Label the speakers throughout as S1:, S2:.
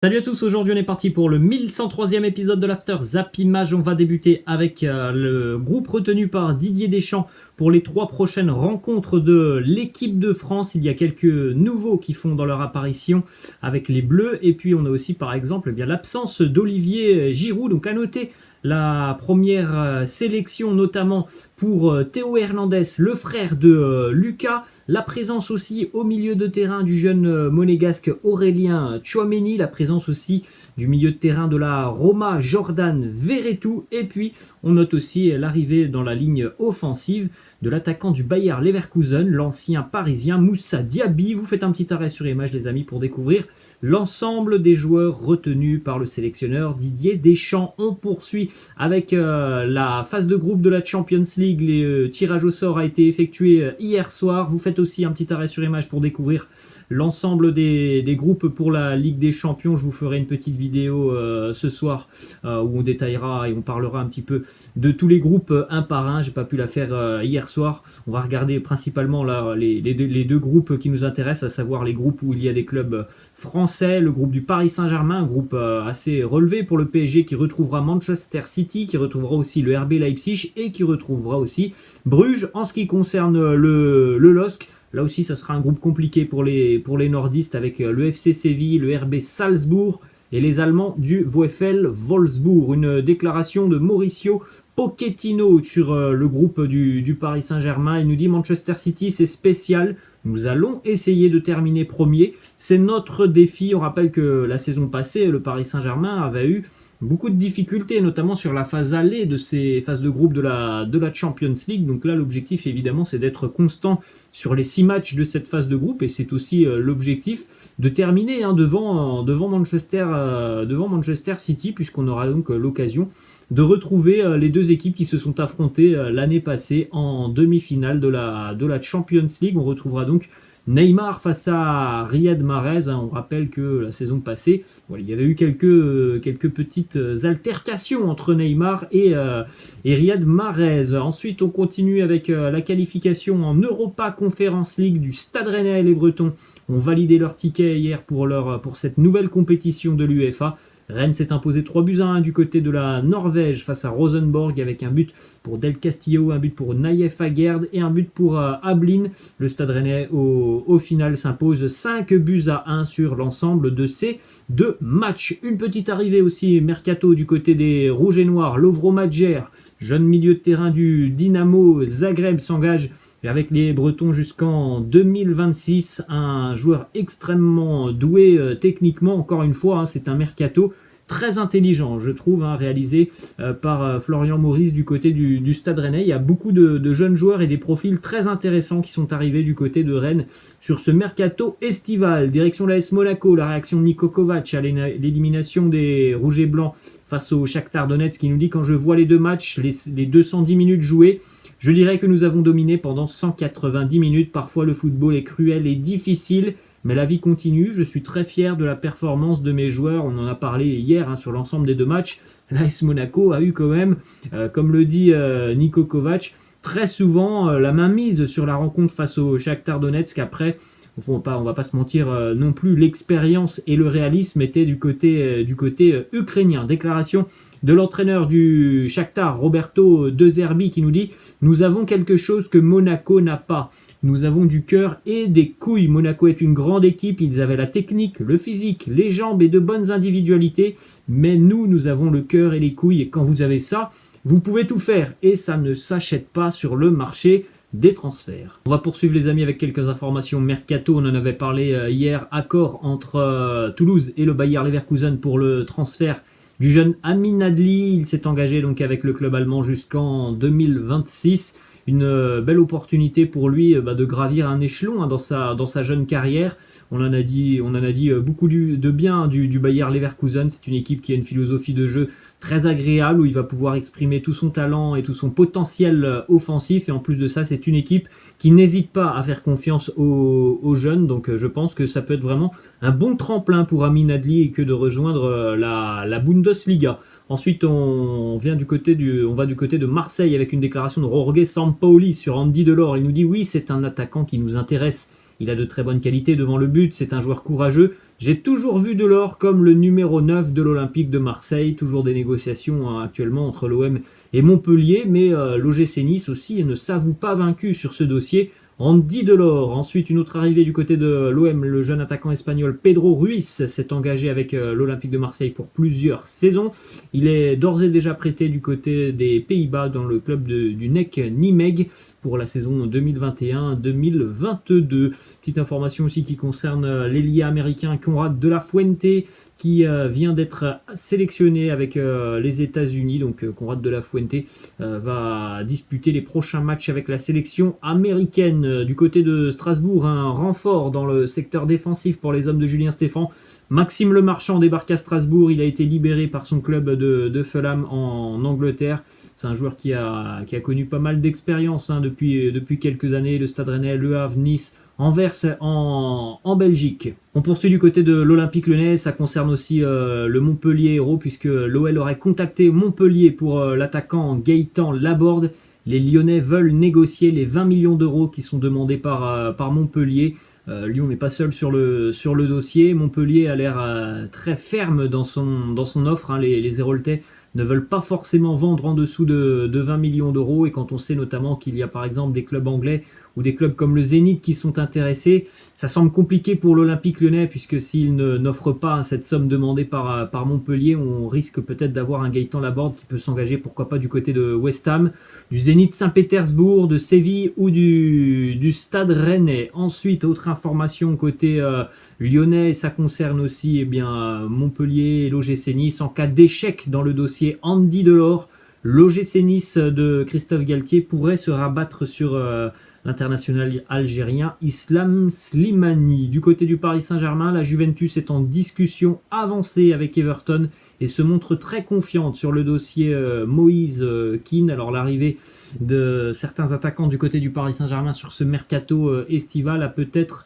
S1: Salut à tous, aujourd'hui on est parti pour le 1103e épisode de l'After Zap Image. On va débuter avec le groupe retenu par Didier Deschamps pour les 3 prochaines rencontres de l'équipe de France. Il y a quelques nouveaux qui font dans leur apparition avec les Bleus. Et puis on a aussi par exemple bien l'absence d'Olivier Giroud. Donc à noter la première sélection notamment pour Théo Hernandez, le frère de Lucas. La présence aussi au milieu de terrain du jeune monégasque Aurélien Tchouaméni. La présence aussi du milieu de terrain de la Roma Jordan Verretou. Et puis on note aussi l'arrivée dans la ligne offensive de l'attaquant du Bayer Leverkusen, l'ancien parisien Moussa Diaby. Vous faites un petit arrêt sur image les amis pour découvrir l'ensemble des joueurs retenus par le sélectionneur Didier Deschamps. On poursuit avec la phase de groupe de la Champions League. Le tirage au sort a été effectué hier soir. Vous faites aussi un petit arrêt sur image pour découvrir l'ensemble des groupes pour la Ligue des Champions. Je vous ferai une petite vidéo ce soir où on détaillera et on parlera un petit peu de tous les groupes un par un. J'ai pas pu la faire hier soir. On va regarder principalement là, les deux groupes qui nous intéressent, à savoir les groupes où il y a des clubs français, le groupe du Paris Saint-Germain, un groupe assez relevé pour le PSG qui retrouvera Manchester City, qui retrouvera aussi le RB Leipzig et qui retrouvera aussi Bruges. En ce qui concerne le LOSC, là aussi ça sera un groupe compliqué pour les nordistes avec le FC Séville, le RB Salzbourg et les Allemands du VfL Wolfsburg. Une déclaration de Mauricio Pochettino sur le groupe du Paris Saint-Germain. Il nous dit: Manchester City, c'est spécial. Nous allons essayer de terminer premier. C'est notre défi. On rappelle que la saison passée, le Paris Saint-Germain avait eu beaucoup de difficultés, notamment sur la phase allée de ces phases de groupe de la Champions League. Donc là, l'objectif, évidemment, c'est d'être constant sur les 6 matchs de cette phase de groupe. Et c'est aussi l'objectif de terminer devant Manchester City, puisqu'on aura donc l'occasion de retrouver les deux équipes qui se sont affrontées l'année passée en demi-finale de la Champions League. On retrouvera donc Neymar face à Riyad Mahrez. On rappelle que la saison passée, il y avait eu quelques petites altercations entre Neymar et Riyad Mahrez. Ensuite, on continue avec la qualification en Europa Conference League du Stade Rennais. Les Bretons ont validé leur ticket hier pour cette nouvelle compétition de l'UEFA. Rennes s'est imposé 3-1 du côté de la Norvège face à Rosenborg avec un but pour Del Castillo, un but pour Naïef Aguerd et un but pour Ablin. Le Stade Rennais au final s'impose 5-1 sur l'ensemble de ces 2 matchs. Une petite arrivée aussi mercato du côté des Rouges et Noirs. Lovro Madjer, jeune milieu de terrain du Dynamo Zagreb, s'engage avec les Bretons jusqu'en 2026, un joueur extrêmement doué techniquement. Encore une fois, c'est un mercato très intelligent, je trouve, réalisé par Florian Maurice du côté du Stade Rennais. Il y a beaucoup de jeunes joueurs et des profils très intéressants qui sont arrivés du côté de Rennes sur ce mercato estival. Direction l'AS Monaco, la réaction de Niko Kovac à l'élimination des Rouges et Blancs face au Shakhtar Donetsk, qui nous dit: quand je vois les 2 matchs, les 210 minutes jouées, je dirais que nous avons dominé pendant 190 minutes. Parfois le football est cruel et difficile, mais la vie continue. Je suis très fier de la performance de mes joueurs. On en a parlé hier sur l'ensemble des 2 matchs. L'AS Monaco a eu quand même, comme le dit Niko Kovac, très souvent la main mise sur la rencontre face au Shakhtar Donetsk. Après, on va pas se mentir non plus, l'expérience et le réalisme étaient du côté ukrainien. Déclaration de l'entraîneur du Shakhtar, Roberto De Zerbi, qui nous dit: nous avons quelque chose que Monaco n'a pas. Nous avons du cœur et des couilles. Monaco est une grande équipe. Ils avaient la technique, le physique, les jambes et de bonnes individualités. Mais nous avons le cœur et les couilles. Et quand vous avez ça, vous pouvez tout faire. Et ça ne s'achète pas sur le marché des transferts. On va poursuivre les amis avec quelques informations mercato. On en avait parlé hier. Accord entre Toulouse et le Bayer Leverkusen pour le transfert du jeune Amin Adli. Il s'est engagé donc avec le club allemand jusqu'en 2026. Une belle opportunité pour lui de gravir un échelon dans sa jeune carrière. On en a dit beaucoup de bien du Bayer Leverkusen. C'est une équipe qui a une philosophie de jeu très agréable où il va pouvoir exprimer tout son talent et tout son potentiel offensif. Et en plus de ça, c'est une équipe qui n'hésite pas à faire confiance aux jeunes. Donc je pense que ça peut être vraiment un bon tremplin pour Amin Adli et que de rejoindre la Bundesliga. Ensuite, on va du côté de Marseille avec une déclaration de Jorge Sampaoli sur Andy Delors. Il nous dit: oui, c'est un attaquant qui nous intéresse Il a de très bonnes qualités devant le but, c'est un joueur courageux. J'ai toujours vu Delors comme le numéro 9 de l'Olympique de Marseille. Toujours des négociations actuellement entre l'OM et Montpellier, mais l'OGC Nice aussi ne s'avoue pas vaincu sur ce dossier. Andy Delors. Ensuite, une autre arrivée du côté de l'OM, le jeune attaquant espagnol Pedro Ruiz s'est engagé avec l'Olympique de Marseille pour plusieurs saisons. Il est d'ores et déjà prêté du côté des Pays-Bas dans le club du NEC Nijmegen pour la saison 2021-2022. Petite information aussi qui concerne l'ailier américain Conrad de la Fuente qui vient d'être sélectionné avec les États-Unis. Donc Conrad de la Fuente va disputer les prochains matchs avec la sélection américaine. Du côté de Strasbourg, un renfort dans le secteur défensif pour les hommes de Julien Stéphan. Maxime Lemarchand débarque à Strasbourg, il a été libéré par son club de Fulham en Angleterre. C'est un joueur qui a connu pas mal d'expérience depuis quelques années, le Stade Rennais, Le Havre, Nice, Anvers en Belgique. On poursuit du côté de l'Olympique Lyonnais, ça concerne aussi le Montpellier Hérault puisque l'OL aurait contacté Montpellier pour l'attaquant Gaëtan Laborde. Les Lyonnais veulent négocier les 20 millions d'euros qui sont demandés par Montpellier. Lyon n'est pas seul sur le dossier. Montpellier a l'air très ferme dans son offre. Les Héroltais ne veulent pas forcément vendre en dessous de 20 millions d'euros. Et quand on sait notamment qu'il y a par exemple des clubs anglais ou des clubs comme le Zénith qui sont intéressés, ça semble compliqué pour l'Olympique Lyonnais puisque s'il n'offre pas cette somme demandée par Montpellier, on risque peut-être d'avoir un Gaëtan Laborde qui peut s'engager pourquoi pas du côté de West Ham, du Zénith Saint-Pétersbourg, de Séville ou du Stade Rennais. Ensuite, autre information côté lyonnais, ça concerne aussi Montpellier et l'OGC Nice en cas d'échec dans le dossier Andy Delors. L'OGC Nice de Christophe Galtier pourrait se rabattre sur l'international algérien Islam Slimani. Du côté du Paris Saint-Germain, la Juventus est en discussion avancée avec Everton et se montre très confiante sur le dossier Moïse Kean. Alors l'arrivée de certains attaquants du côté du Paris Saint-Germain sur ce mercato estival a peut-être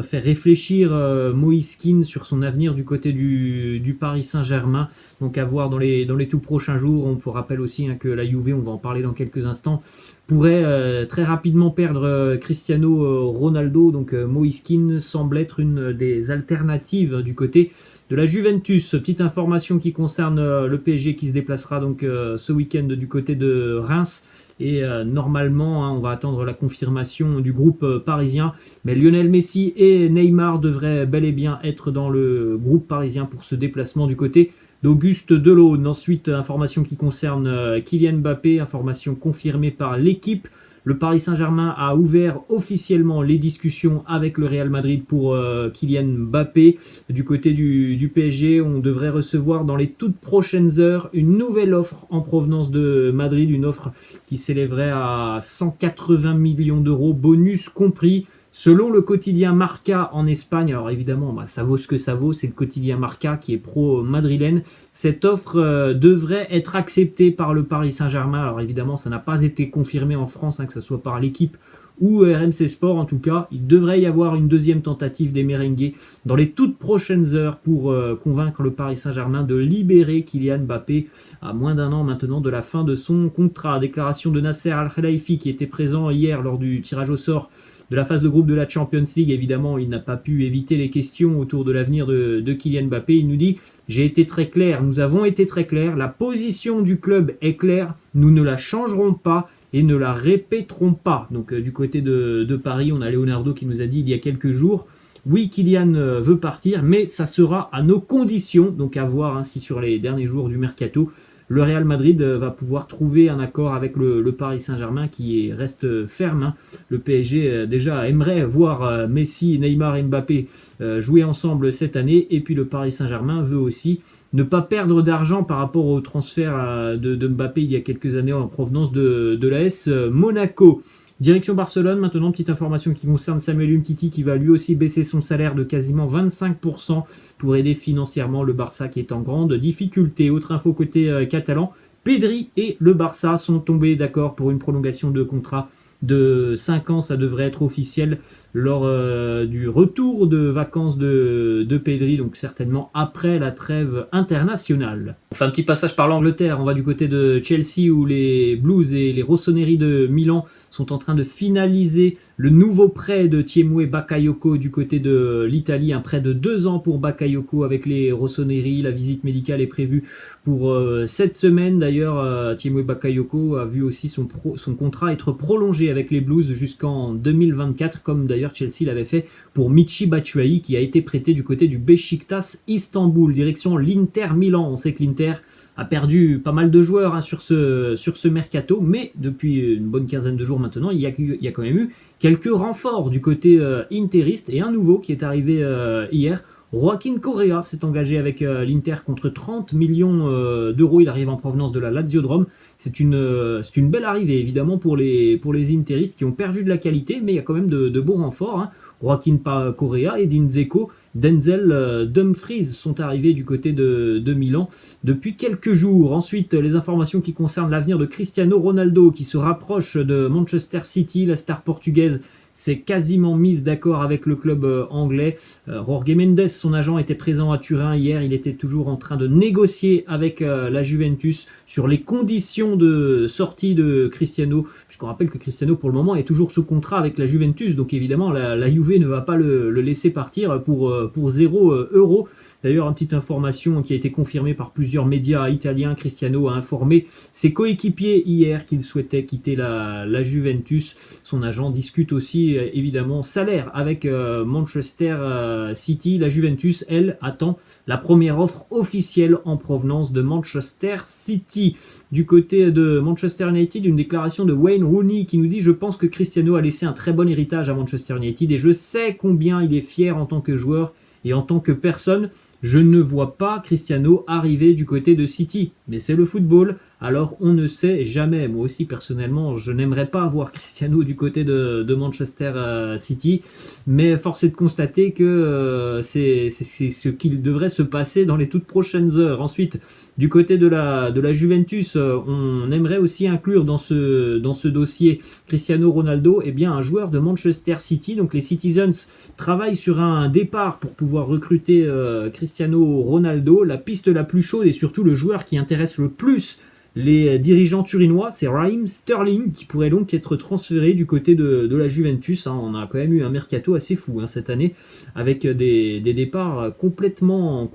S1: fait réfléchir Moïse Kean sur son avenir du côté du Paris Saint-Germain. Donc à voir dans les tout prochains jours. On peut rappeler aussi que la Juve, on va en parler dans quelques instants, pourrait très rapidement perdre Cristiano Ronaldo. Donc Moïse Kean semble être une des alternatives du côté de la Juventus. Petite information qui concerne le PSG qui se déplacera donc ce week-end du côté de Reims. Et normalement, on va attendre la confirmation du groupe parisien. Mais Lionel Messi et Neymar devraient bel et bien être dans le groupe parisien pour ce déplacement du côté d'Auguste Delaune. Ensuite, information qui concerne Kylian Mbappé, information confirmée par l'équipe. Le Paris Saint-Germain a ouvert officiellement les discussions avec le Real Madrid pour Kylian Mbappé. Du côté du PSG, on devrait recevoir dans les toutes prochaines heures une nouvelle offre en provenance de Madrid, une offre qui s'élèverait à 180 millions d'euros, bonus compris. Selon le quotidien Marca en Espagne, alors évidemment ça vaut ce que ça vaut, c'est le quotidien Marca qui est pro-madrilène, cette offre devrait être acceptée par le Paris Saint-Germain. Alors évidemment ça n'a pas été confirmé en France, que ce soit par l'équipe ou RMC Sport. En tout cas, il devrait y avoir une deuxième tentative des merengues dans les toutes prochaines heures pour convaincre le Paris Saint-Germain de libérer Kylian Mbappé à moins d'un an maintenant de la fin de son contrat. Déclaration de Nasser Al-Khelaifi qui était présent hier lors du tirage au sort de la phase de groupe de la Champions League. Évidemment, il n'a pas pu éviter les questions autour de l'avenir de Kylian Mbappé. Il nous dit « J'ai été très clair, nous avons été très clairs, la position du club est claire, nous ne la changerons pas et ne la répéterons pas. » Donc du côté de Paris, on a Leonardo qui nous a dit il y a quelques jours « Oui, Kylian veut partir, mais ça sera à nos conditions. » Donc à voir si sur les derniers jours du mercato, le Real Madrid va pouvoir trouver un accord avec le Paris Saint-Germain qui reste ferme. Le PSG déjà aimerait voir Messi, Neymar et Mbappé jouer ensemble cette année. Et puis le Paris Saint-Germain veut aussi ne pas perdre d'argent par rapport au transfert de Mbappé il y a quelques années en provenance de l'AS Monaco. Direction Barcelone, maintenant, petite information qui concerne Samuel Umtiti qui va lui aussi baisser son salaire de quasiment 25% pour aider financièrement le Barça qui est en grande difficulté. Autre info côté catalan, Pedri et le Barça sont tombés d'accord pour une prolongation de contrat de 5 ans, ça devrait être officiel lors du retour de vacances de Pedri, donc certainement après la trêve internationale. On fait un petit passage par l'Angleterre, on va du côté de Chelsea où les Blues et les Rossoneri de Milan sont en train de finaliser le nouveau prêt de Tiemoué Bakayoko du côté de l'Italie, un prêt de 2 ans pour Bakayoko avec les Rossoneri. La visite médicale est prévue pour cette semaine. D'ailleurs, Tiemoué Bakayoko a vu aussi son contrat être prolongé avec les Blues jusqu'en 2024, comme d'ailleurs Chelsea l'avait fait pour Michy Batshuayi qui a été prêté du côté du Beşiktaş Istanbul, direction l'Inter Milan. On sait que l'Inter a perdu pas mal de joueurs sur ce mercato, mais depuis une bonne quinzaine de jours maintenant, il y a quand même eu quelques renforts du côté interiste et un nouveau qui est arrivé hier. Joaquin Correa s'est engagé avec l'Inter contre 30 millions d'euros. Il arrive en provenance de la Lazio de Rome. C'est une belle arrivée évidemment pour les interistes qui ont perdu de la qualité, mais il y a quand même de bons renforts. Joaquin Correa, Edin Dzeko, Denzel Dumfries sont arrivés du côté de Milan depuis quelques jours. Ensuite, les informations qui concernent l'avenir de Cristiano Ronaldo qui se rapproche de Manchester City. La star portugaise s'est quasiment mise d'accord avec le club anglais. Jorge Mendes, son agent, était présent à Turin hier. Il était toujours en train de négocier avec la Juventus sur les conditions de sortie de Cristiano, puisqu'on rappelle que Cristiano pour le moment est toujours sous contrat avec la Juventus, donc évidemment la Juve ne va pas le laisser partir pour 0 euro. D'ailleurs, une petite information qui a été confirmée par plusieurs médias italiens, Cristiano a informé ses coéquipiers hier qu'il souhaitait quitter la Juventus. Son agent discute aussi évidemment salaire avec Manchester City. La Juventus, elle, attend la première offre officielle en provenance de Manchester City. Du côté de Manchester United, une déclaration de Wayne Rooney qui nous dit « Je pense que Cristiano a laissé un très bon héritage à Manchester United et je sais combien il est fier en tant que joueur et en tant que personne. Je ne vois pas Cristiano arriver du côté de City, mais c'est le football, alors on ne sait jamais. Moi aussi, personnellement, je n'aimerais pas voir Cristiano du côté de Manchester City, mais force est de constater que c'est ce qu'il devrait se passer dans les toutes prochaines heures. Ensuite, du côté de la Juventus, on aimerait aussi inclure dans ce dossier Cristiano Ronaldo, eh bien un joueur de Manchester City. Donc les Citizens travaillent sur un départ pour pouvoir recruter Cristiano Ronaldo. La piste la plus chaude et surtout le joueur qui intéresse le plus les dirigeants turinois, c'est Raheem Sterling qui pourrait donc être transféré du côté de la Juventus. On a quand même eu un mercato assez fou cette année avec des départs complètement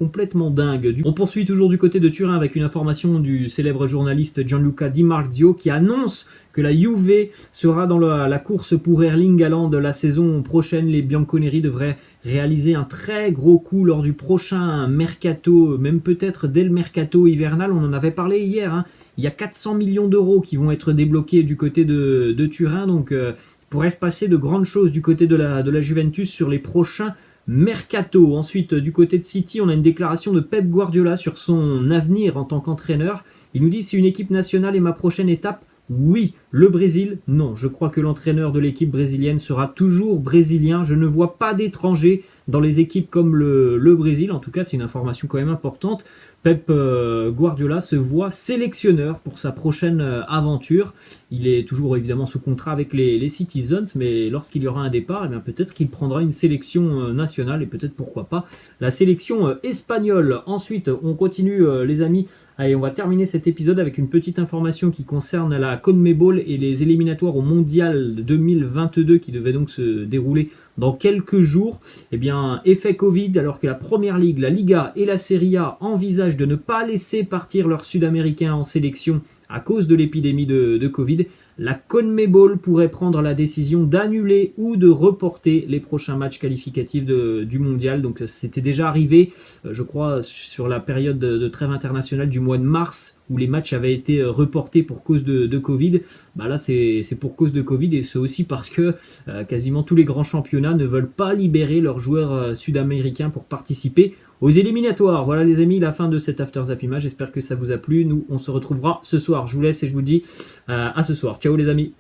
S1: dingues. On poursuit toujours du côté de Turin avec une information du célèbre journaliste Gianluca Di Marzio qui annonce que la Juve sera dans la course pour Erling Haaland la saison prochaine. Les Bianconeri devraient réaliser un très gros coup lors du prochain mercato, même peut-être dès le mercato hivernal. On en avait parlé hier. Il y a 400 millions d'euros qui vont être débloqués du côté de Turin. Donc il pourrait se passer de grandes choses du côté de la Juventus sur les prochains mercato. Ensuite, du côté de City, on a une déclaration de Pep Guardiola sur son avenir en tant qu'entraîneur. Il nous dit « Si une équipe nationale est ma prochaine étape, oui. Le Brésil, non. Je crois que l'entraîneur de l'équipe brésilienne sera toujours brésilien. Je ne vois pas d'étrangers dans les équipes comme le Brésil. En tout cas, c'est une information quand même importante. Pep Guardiola se voit sélectionneur pour sa prochaine aventure. Il est toujours évidemment sous contrat avec les Citizens, mais lorsqu'il y aura un départ, peut-être qu'il prendra une sélection nationale et peut-être pourquoi pas la sélection espagnole. Ensuite, on continue les amis. Allez, on va terminer cet épisode avec une petite information qui concerne la CONMEBOL et les éliminatoires au Mondial 2022 qui devaient donc se dérouler dans quelques jours. Eh bien, effet Covid, alors que la Première Ligue, la Liga et la Serie A envisagent de ne pas laisser partir leurs Sud-Américains en sélection à cause de l'épidémie de Covid, la CONMEBOL pourrait prendre la décision d'annuler ou de reporter les prochains matchs qualificatifs du mondial. Donc c'était déjà arrivé, je crois, sur la période de trêve internationale du mois de mars, où les matchs avaient été reportés pour cause de Covid. Là, c'est pour cause de Covid et c'est aussi parce que quasiment tous les grands championnats ne veulent pas libérer leurs joueurs sud-américains pour participer aux éliminatoires. Voilà les amis, la fin de cet After Zappima. J'espère que ça vous a plu. Nous, on se retrouvera ce soir. Je vous laisse et je vous dis à ce soir. Ciao les amis.